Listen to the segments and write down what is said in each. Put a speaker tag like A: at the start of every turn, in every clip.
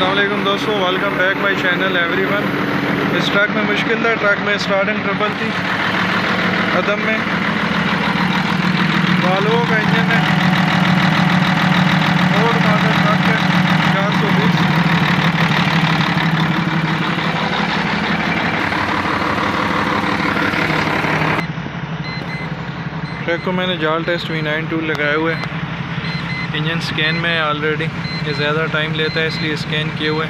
A: अस्सलाम वालेकुम दोस्तों, welcome back my channel everyone. इस ट्रक में मुश्किल था, ट्रक में स्टार्टिंग ट्रबल थी, अदम में वाल्वो का इंजन है और मादर ट्रक है 420। ट्रक को मैंने जाल टेस्ट V9 टूल लगाए हुए, इंजन स्कैन में ऑलरेडी, ये ज़्यादा टाइम लेता है इसलिए स्कैन किए हुए।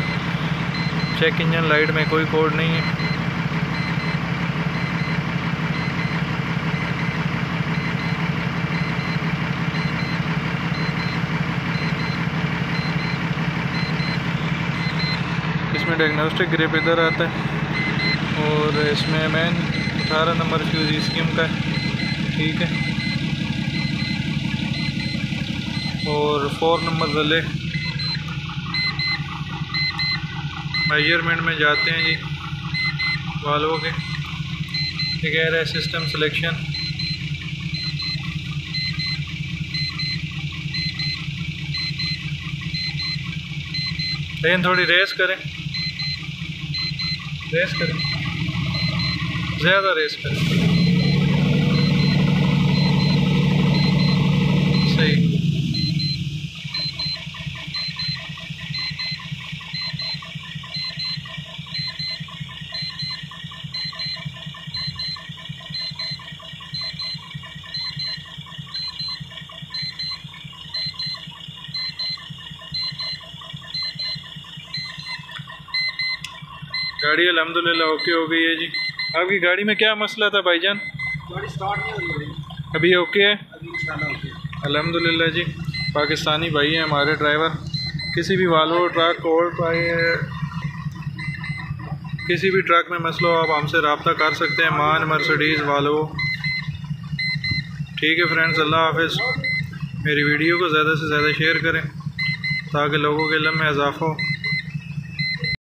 A: चेक इंजन लाइट में कोई कोड नहीं है। इसमें डायग्नोस्टिक ग्रिप इधर आता है और इसमें मैन 18 नंबर फ्यूज स्कीम का है, ठीक है। और 4 नंबर रले मेजरमेंट में जाते हैं जी वाल्वों के। ये कह रहा है सिस्टम सिलेक्शन, लेकिन थोड़ी रेस करें, ज़्यादा रेस करें, सही। गाड़ी अल्हम्दुलिल्लाह ओके हो गई है जी। आपकी गाड़ी में क्या मसला था भाईजान?
B: गाड़ी स्टार्ट नहीं हो रही है।
A: अभी ओके है
B: अभी इंशाल्लाह ओके है।
A: अल्हम्दुलिल्लाह जी। पाकिस्तानी भाई हैं हमारे ड्राइवर। किसी भी वाल्वो ट्रक और किसी भी ट्रक में मसला हो आप हमसे रब्ता कर सकते हैं, मान मर्सिडीज़ वाल्वो, ठीक है फ्रेंड्स। अल्लाह हाफिज़। मेरी वीडियो को ज़्यादा से ज़्यादा शेयर करें ताकि लोगों के इल्म में इजाफ़ा हो।